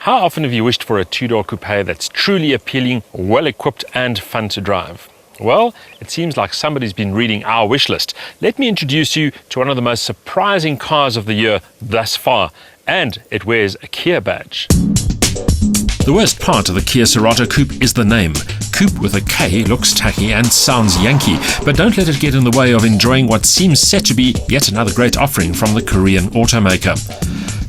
How often have you wished for a two-door coupe that's truly appealing, well-equipped and fun to drive? Well, it seems like somebody's been reading our wish list. Let me introduce you to one of the most surprising cars of the year thus far, and it wears a Kia badge. The worst part of the Kia Cerato Koup is the name. Coupe with a K looks tacky and sounds Yankee, but don't let it get in the way of enjoying what seems set to be yet another great offering from the Korean automaker.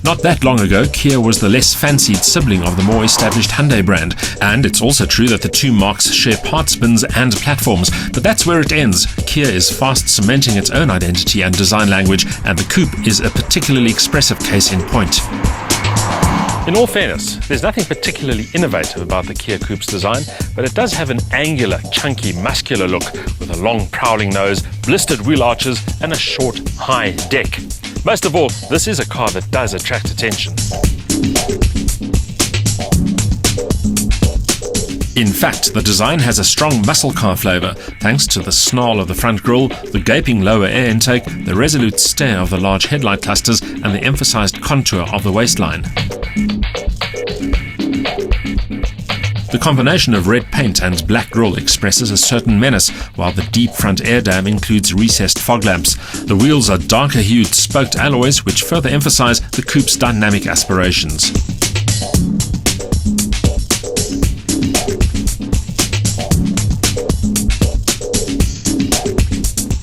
Not that long ago, Kia was the less fancied sibling of the more established Hyundai brand, and it's also true that the two marques share parts bins and platforms, but that's where it ends. Kia is fast cementing its own identity and design language, and the Coupe is a particularly expressive case in point. In all fairness, there's nothing particularly innovative about the Kia Coupe's design, but it does have an angular, chunky, muscular look with a long prowling nose, blistered wheel arches and a short, high deck. Most of all, this is a car that does attract attention. In fact, the design has a strong muscle car flavour, thanks to the snarl of the front grille, the gaping lower air intake, the resolute stare of the large headlight clusters, and the emphasised contour of the waistline. The combination of red paint and black grille expresses a certain menace, while the deep front air dam includes recessed fog lamps. The wheels are darker hued spoked alloys, which further emphasise the coupe's dynamic aspirations.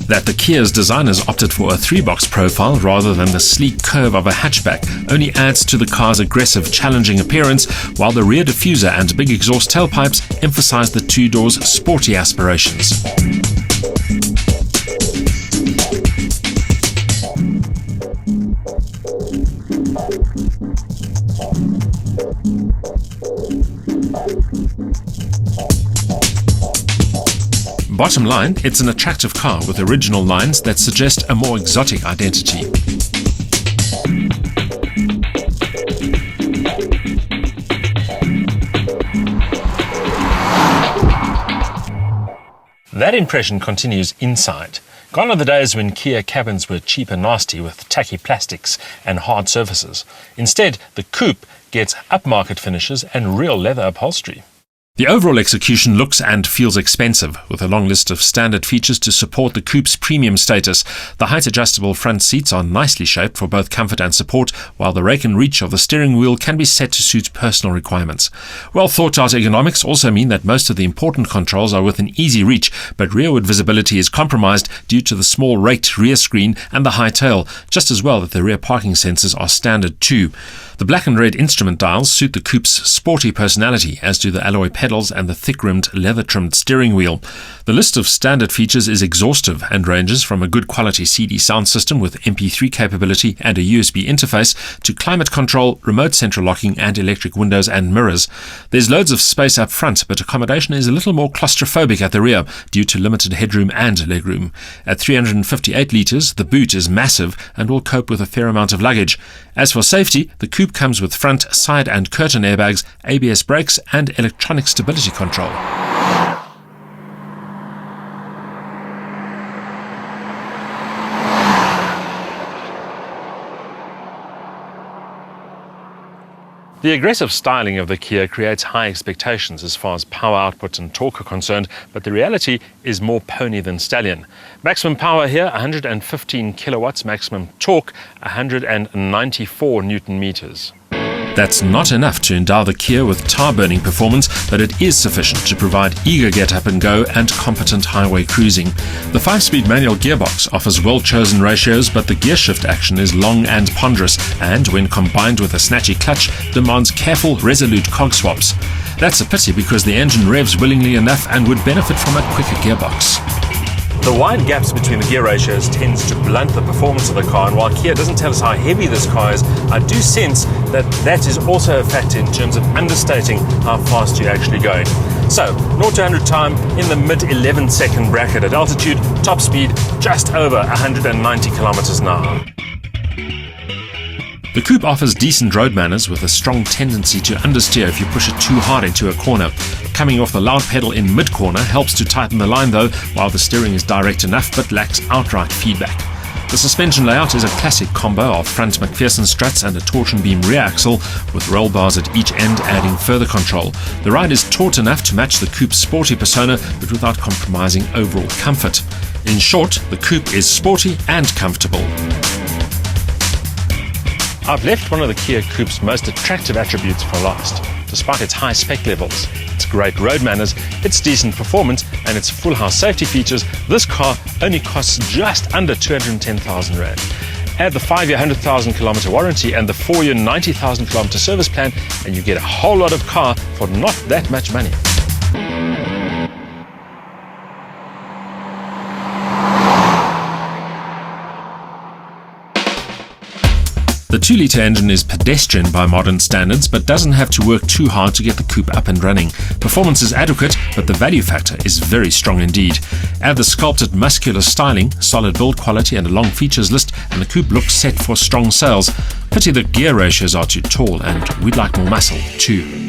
That the Kia's designers opted for a 3-box profile rather than the sleek curve of a hatchback only adds to the car's aggressive, challenging appearance, while the rear diffuser and big exhaust tailpipes emphasize the two doors' sporty aspirations. Bottom line, it's an attractive car with original lines that suggest a more exotic identity. That impression continues inside. Gone are the days when Kia cabins were cheap and nasty with tacky plastics and hard surfaces. Instead, the coupe gets upmarket finishes and real leather upholstery. The overall execution looks and feels expensive, with a long list of standard features to support the coupe's premium status. The height-adjustable front seats are nicely shaped for both comfort and support, while the rake and reach of the steering wheel can be set to suit personal requirements. Well-thought-out ergonomics also mean that most of the important controls are within easy reach, but rearward visibility is compromised due to the small raked rear screen and the high tail, just as well that the rear parking sensors are standard too. The black and red instrument dials suit the coupe's sporty personality, as do the alloy pedals and the thick-rimmed, leather-trimmed steering wheel. The list of standard features is exhaustive and ranges from a good quality CD sound system with MP3 capability and a USB interface to climate control, remote central locking and electric windows and mirrors. There's loads of space up front, but accommodation is a little more claustrophobic at the rear due to limited headroom and legroom. At 358 litres, the boot is massive and will cope with a fair amount of luggage. As for safety, the coupe comes with front, side and curtain airbags, ABS brakes and electronic stability control. The aggressive styling of the Kia creates high expectations as far as power output and torque are concerned, but the reality is more pony than stallion. Maximum power here, 115 kilowatts, maximum torque, 194 Newton meters. That's not enough to endow the Kia with tar-burning performance, but it is sufficient to provide eager get-up-and-go and competent highway cruising. The 5-speed manual gearbox offers well-chosen ratios, but the gearshift action is long and ponderous, and when combined with a snatchy clutch, demands careful, resolute cog swaps. That's a pity because the engine revs willingly enough and would benefit from a quicker gearbox. The wide gaps between the gear ratios tends to blunt the performance of the car, and while Kia doesn't tell us how heavy this car is, I do sense that is also a factor in terms of understating how fast you're actually going. So, 0 to 100 time in the mid-11 second bracket at altitude, top speed just over 190 kilometers an hour. The coupe offers decent road manners with a strong tendency to understeer if you push it too hard into a corner. Coming off the loud pedal in mid-corner helps to tighten the line though, while the steering is direct enough but lacks outright feedback. The suspension layout is a classic combo of front McPherson struts and a torsion beam rear axle, with roll bars at each end adding further control. The ride is taut enough to match the Koup's sporty persona, but without compromising overall comfort. In short, the Koup is sporty and comfortable. I've left one of the Kia Koup's most attractive attributes for last. Despite its high spec levels, its great road manners, its decent performance and its full house safety features, this car only costs just under 210,000 Rand. Add the 5-year 100,000 kilometer warranty and the 4-year 90,000 kilometer service plan and you get a whole lot of car for not that much money. The 2-litre engine is pedestrian by modern standards, but doesn't have to work too hard to get the Koup up and running. Performance is adequate, but the value factor is very strong indeed. Add the sculpted muscular styling, solid build quality and a long features list, and the Koup looks set for strong sales. Pity the gear ratios are too tall, and we'd like more muscle too.